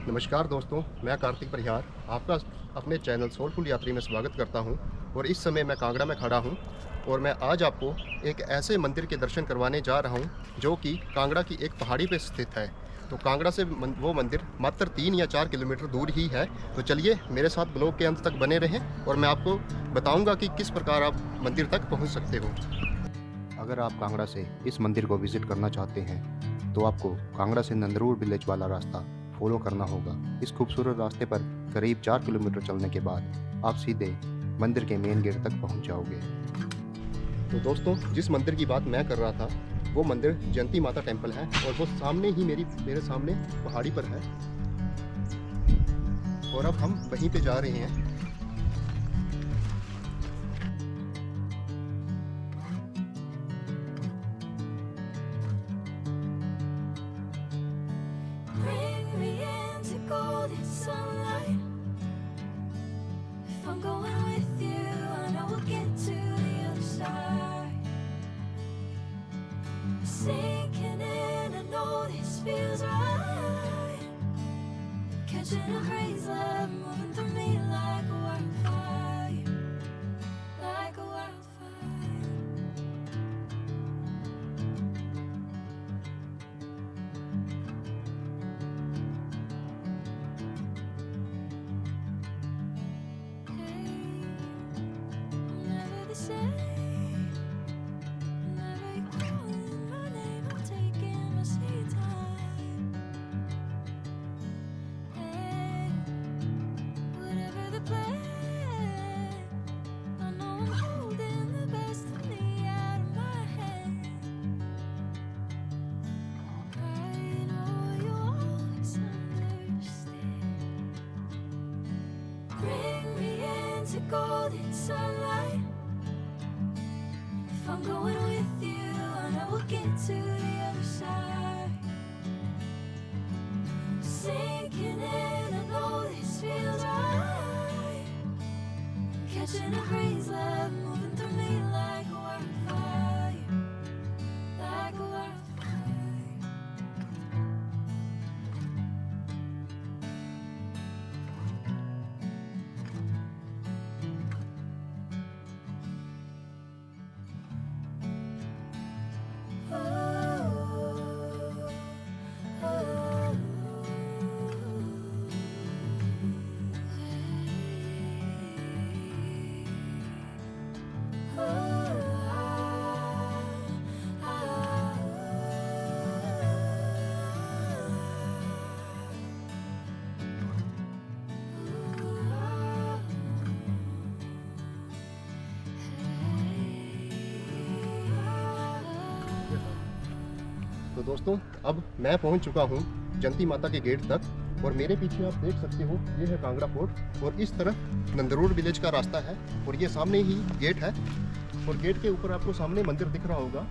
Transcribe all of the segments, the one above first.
नमस्कार दोस्तों, मैं कार्तिक परिहार आपका अपने चैनल सोलफुल यात्री में स्वागत करता हूं। और इस समय मैं कांगड़ा में खड़ा हूं और मैं आज आपको एक ऐसे मंदिर के दर्शन करवाने जा रहा हूं जो कि कांगड़ा की एक पहाड़ी पर स्थित है। तो कांगड़ा से वो मंदिर मात्र 3 या 4 किलोमीटर दूर ही है। तो चलिए मेरे साथ ब्लॉग के अंत तक बने रहें और मैं आपको बताऊँगा कि किस प्रकार आप मंदिर तक पहुँच सकते हो। अगर आप कांगड़ा से इस मंदिर को विज़िट करना चाहते हैं तो आपको कांगड़ा से नंदरूर विलेज वाला रास्ता फॉलो करना होगा। इस खूबसूरत रास्ते पर करीब 4 किलोमीटर चलने के बाद आप सीधे मंदिर के मेन गेट तक पहुंच जाओगे। तो दोस्तों, जिस मंदिर की बात मैं कर रहा था वो मंदिर जयंती माता टेम्पल है और वो सामने ही मेरे सामने पहाड़ी पर है। और अब हम वहीं पे जा रहे हैं। Bring me into golden sunlight. If I'm going with you, I know we'll get to the other side. Sinking in, I know this feels right. Catching a breeze, love moving through me like a wildfire, like a wildfire. Hey, I'm never the same. Whenever you're calling my name, I'm taking my sweet time. Hey, whatever the plan, I know I'm holding the best of me out of my hand. I know you'll always understand. Bring me into golden sunlight. If I'm going with you, I know we'll get to the other side. Sinking in, I know this feels right. Catching a breeze, love moving through me like a wildfire, like a wildfire. तो दोस्तों, अब मैं पहुंच चुका हूं जयंती माता के gate तक और मेरे पीछे आप देख सकते हो ये है कांगड़ा फोर्ट और इस तरफ नंदरूर विलेज का रास्ता है और ये सामने ही गेट है और गेट के ऊपर आपको सामने मंदिर दिख रहा होगा।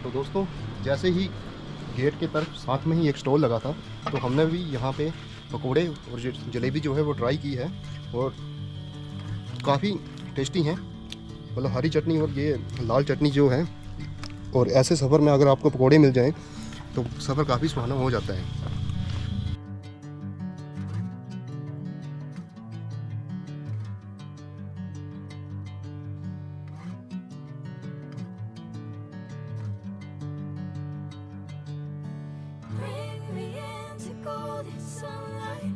तो दोस्तों, जैसे ही गेट के तरफ साथ में ही एक स्टॉल लगा था तो हमने भी यहाँ पे पकोड़े और जलेबी जो है वो ट्राई की है और काफ़ी टेस्टी हैं। मतलब हरी चटनी और ये लाल चटनी जो है, और ऐसे सफ़र में अगर आपको पकोड़े मिल जाएं तो सफ़र काफ़ी सुहाना हो जाता है। Bring me into golden sunlight.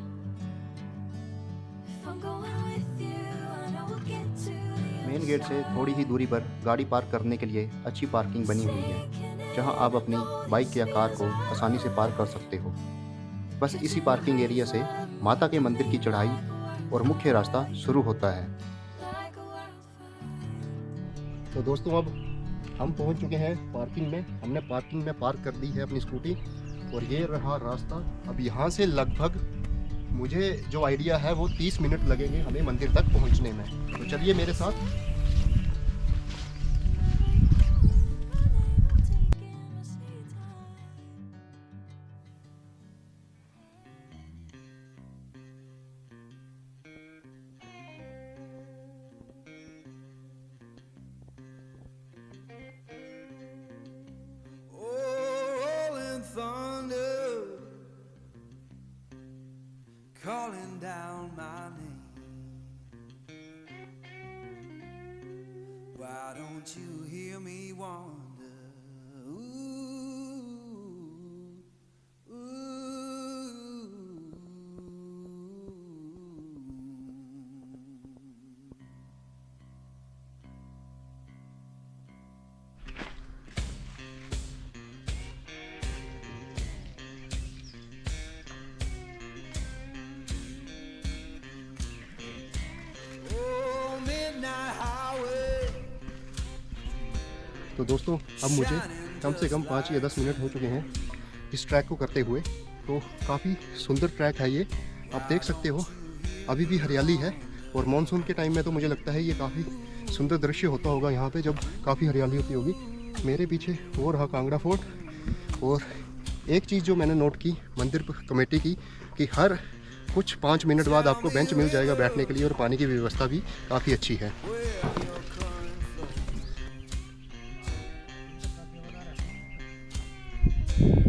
If I'm going with you, I know we'll get to the main other gate से थोड़ी ही दूरी पर गाड़ी पार्क करने के लिए अच्छी पार्किंग बनी हुई है, जहां आप अपनी बाइक या कार को आसानी से पार्क कर सकते हो। बस इसी पार्किंग एरिया से माता के मंदिर की चढ़ाई और मुख्य रास्ता शुरू होता है। like a wildfire. तो दोस्तों, अब हम पहुंच चुके हैं पार्किंग में। हमने पार्किंग में पार्क कर दी है अपनी स्कूटी और ये रहा रास्ता। अब यहाँ से लगभग मुझे जो आइडिया है वो 30 मिनट लगेंगे हमें मंदिर तक पहुँचने में। तो चलिए मेरे साथ। Why don't you hear me wander? Oh, midnight highway. तो दोस्तों अब मुझे कम से कम 5 या 10 मिनट हो चुके हैं इस ट्रैक को करते हुए। तो काफ़ी सुंदर ट्रैक है ये, आप देख सकते हो अभी भी हरियाली है। और मानसून के टाइम में तो मुझे लगता है ये काफ़ी सुंदर दृश्य होता होगा यहाँ पे, जब काफ़ी हरियाली होती होगी। मेरे पीछे वो रहा कांगड़ा फोर्ट। और एक चीज़ जो मैंने नोट की मंदिर कमेटी की, कि हर कुछ 5 मिनट बाद आपको बेंच मिल जाएगा बैठने के लिए, और पानी की व्यवस्था भी काफ़ी अच्छी है।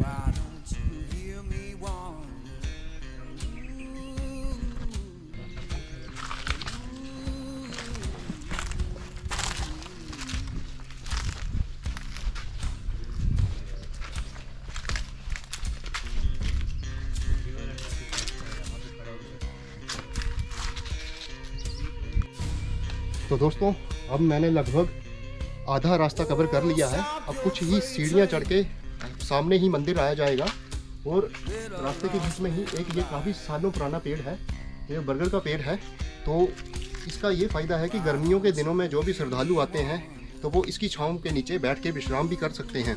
Why don't you hear me wander? तो दोस्तों अब मैंने लगभग आधा रास्ता कवर कर लिया है। अब कुछ ही सीढ़ियाँ चढ़ के सामने ही मंदिर आया जाएगा। और रास्ते के बीच में ही एक ये काफ़ी सालों पुराना पेड़ है, ये बरगद का पेड़ है। तो इसका ये फ़ायदा है कि गर्मियों के दिनों में जो भी श्रद्धालु आते हैं तो वो इसकी छांव के नीचे बैठ के विश्राम भी कर सकते हैं।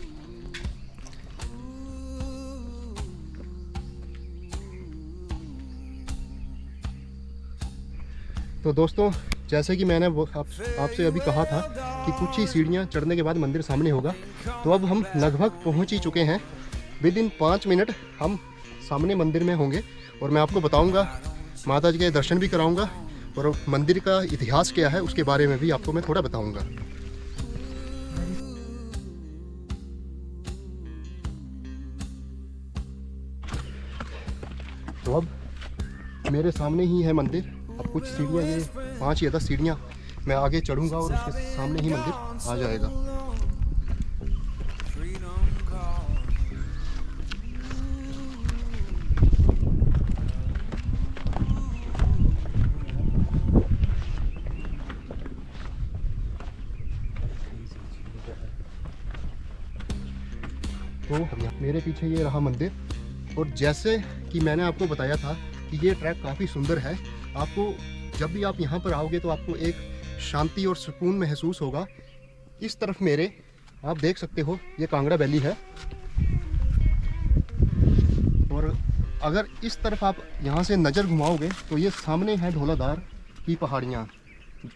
तो दोस्तों जैसे कि मैंने वो आपसे अभी कहा था कि कुछ ही सीढ़ियाँ चढ़ने के बाद मंदिर सामने होगा, तो अब हम लगभग पहुंच ही चुके हैं। विद इन 5 मिनट हम सामने मंदिर में होंगे और मैं आपको बताऊंगा, माता जी के दर्शन भी कराऊंगा और मंदिर का इतिहास क्या है उसके बारे में भी आपको मैं थोड़ा बताऊंगा। तो अब मेरे सामने ही है मंदिर। अब कुछ सीढ़ियाँ, ये 5 या 10 सीढ़ियाँ मैं आगे चढ़ूंगा और उसके सामने ही मंदिर आ जाएगा। Freedom call. तो मेरे पीछे ये रहा मंदिर। और जैसे कि मैंने आपको बताया था कि ये ट्रैक काफ़ी सुंदर है। आपको जब भी आप यहाँ पर आओगे तो आपको एक शांति और सुकून महसूस होगा। इस तरफ मेरे आप देख सकते हो ये कांगड़ा वैली है। और अगर इस तरफ आप यहाँ से नज़र घुमाओगे तो ये सामने है धौलाधार की पहाड़ियाँ,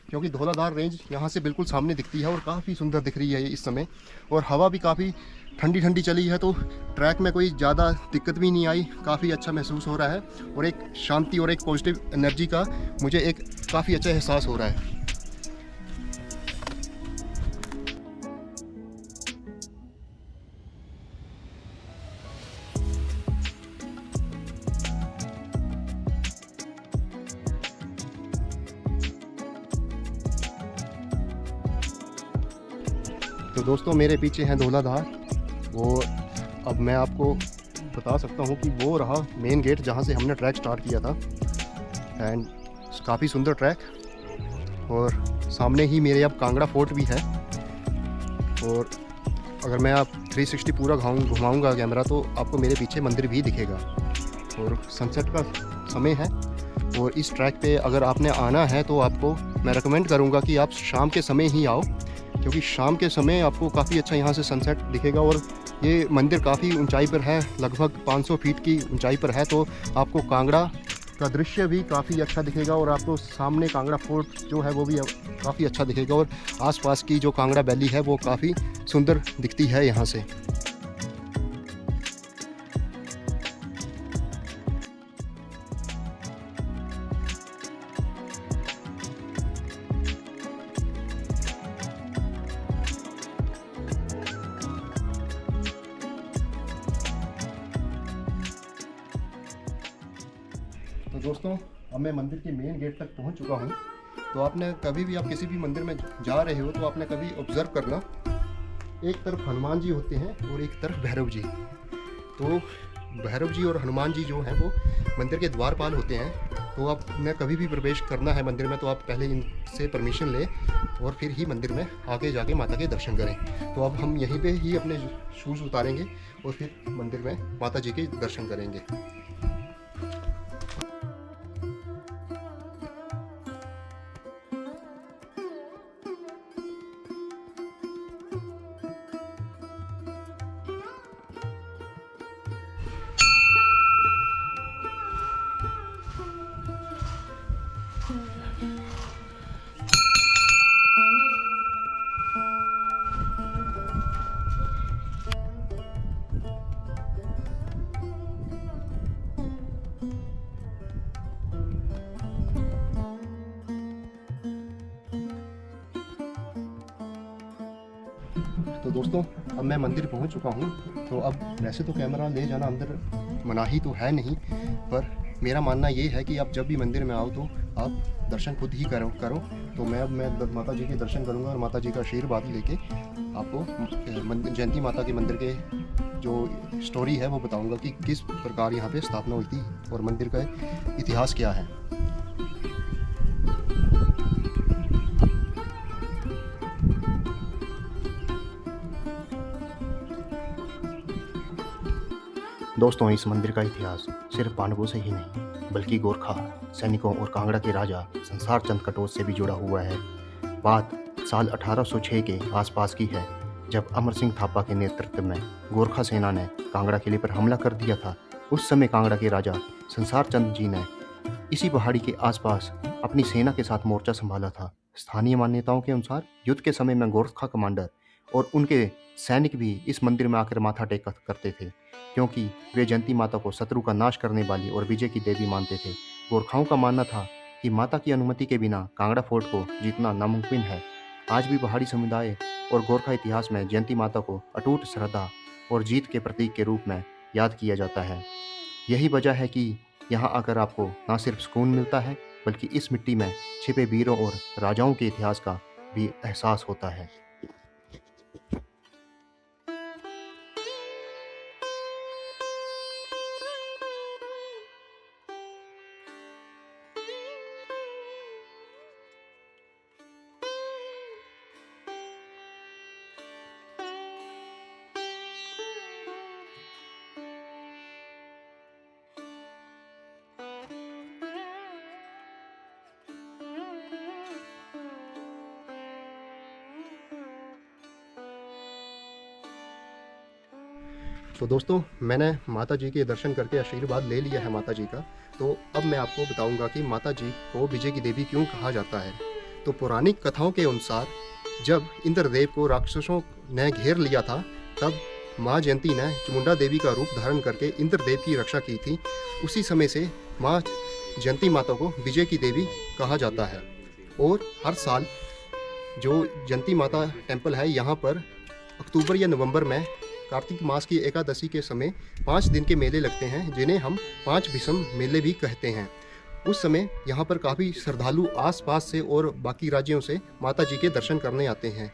क्योंकि धौलाधार रेंज यहाँ से बिल्कुल सामने दिखती है और काफ़ी सुंदर दिख रही है ये इस समय। और हवा भी काफ़ी ठंडी ठंडी चली है, तो ट्रैक में कोई ज़्यादा दिक्कत भी नहीं आई, काफ़ी अच्छा महसूस हो रहा है। और एक शांति और एक पॉजिटिव एनर्जी का मुझे एक काफ़ी अच्छा एहसास हो रहा है। तो दोस्तों मेरे पीछे हैं धौलाधार। और अब मैं आपको बता सकता हूँ कि वो रहा मेन गेट जहाँ से हमने ट्रैक स्टार्ट किया था। एंड काफ़ी सुंदर ट्रैक। और सामने ही मेरे अब कांगड़ा फोर्ट भी है। और अगर मैं आप 360 पूरा घुमाऊँगा कैमरा तो आपको मेरे पीछे मंदिर भी दिखेगा। और सनसेट का समय है। और इस ट्रैक पे अगर आपने आना है तो आपको मैं रेकमेंड करूँगा कि आप शाम के समय ही आओ, क्योंकि शाम के समय आपको काफ़ी अच्छा यहाँ से सनसेट दिखेगा। और ये मंदिर काफ़ी ऊंचाई पर है, लगभग 500 फीट की ऊंचाई पर है। तो आपको कांगड़ा का दृश्य भी काफ़ी अच्छा दिखेगा और आपको सामने कांगड़ा फोर्ट जो है वो भी काफ़ी अच्छा दिखेगा। और आसपास की जो कांगड़ा वैली है वो काफ़ी सुंदर दिखती है यहाँ से। तो दोस्तों अब मैं मंदिर के मेन गेट तक पहुंच चुका हूं। तो आपने कभी भी आप किसी भी मंदिर में जा रहे हो तो आपने कभी ऑब्जर्व करना, एक तरफ हनुमान जी होते हैं और एक तरफ भैरव जी। तो भैरव जी और हनुमान जी जो हैं वो मंदिर के द्वारपाल होते हैं। तो आपने कभी भी प्रवेश करना है मंदिर में तो आप पहले इनसे परमिशन लें और फिर ही मंदिर में आगे जाके माता के दर्शन करें। तो अब हम यहीं पे ही अपने शूज़ उतारेंगे और फिर मंदिर में माता जी के दर्शन करेंगे। तो दोस्तों अब मैं मंदिर पहुंच चुका हूं। तो अब वैसे तो कैमरा ले जाना अंदर मनाही तो है नहीं, पर मेरा मानना ये है कि आप जब भी मंदिर में आओ तो आप दर्शन खुद ही करो। तो मैं माता जी के दर्शन करूंगा और माता जी का आशीर्वाद लेके आपको जयंती माता के मंदिर के जो स्टोरी है वो बताऊंगा कि किस प्रकार यहाँ पे स्थापना हुई थी और मंदिर का इतिहास क्या है। दोस्तों, इस मंदिर का इतिहास सिर्फ पांडवों से ही नहीं बल्कि गोरखा सैनिकों और कांगड़ा के राजा संसार चंद कटोच से भी जुड़ा हुआ है। बात साल 1806 के आसपास की है, जब अमर सिंह थापा के नेतृत्व में गोरखा सेना ने कांगड़ा किले पर हमला कर दिया था। उस समय कांगड़ा के राजा संसार चंद जी ने इसी पहाड़ी के आसपास अपनी सेना के साथ मोर्चा संभाला था। स्थानीय मान्यताओं के अनुसार युद्ध के समय में गोरखा कमांडर और उनके सैनिक भी इस मंदिर में आकर माथा टेक करते थे, क्योंकि वे जयंती माता को शत्रु का नाश करने वाली और विजय की देवी मानते थे। गोरखाओं का मानना था कि माता की अनुमति के बिना कांगड़ा फोर्ट को जीतना नामुमकिन है। आज भी पहाड़ी समुदाय और गोरखा इतिहास में जयंती माता को अटूट श्रद्धा और जीत के प्रतीक के रूप में याद किया जाता है। यही वजह है कि यहाँ आकर आपको न सिर्फ सुकून मिलता है बल्कि इस मिट्टी में छिपे वीरों और राजाओं के इतिहास का भी एहसास होता है। तो दोस्तों, मैंने माता जी के दर्शन करके आशीर्वाद ले लिया है माता जी का। तो अब मैं आपको बताऊंगा कि माता जी को विजय की देवी क्यों कहा जाता है। तो पौराणिक कथाओं के अनुसार जब इंद्रदेव को राक्षसों ने घेर लिया था, तब माँ जयंती ने चामुंडा देवी का रूप धारण करके इंद्रदेव की रक्षा की थी। उसी समय से माँ जयंती माता को विजय की देवी कहा जाता है। और हर साल जो जयंती माता टेम्पल है, यहाँ पर अक्टूबर या नवंबर में कार्तिक मास की एकादशी के समय 5 दिन के मेले लगते हैं, जिन्हें हम 5 विषम मेले भी कहते हैं। उस समय यहाँ पर काफ़ी श्रद्धालु आसपास से और बाकी राज्यों से माता जी के दर्शन करने आते हैं।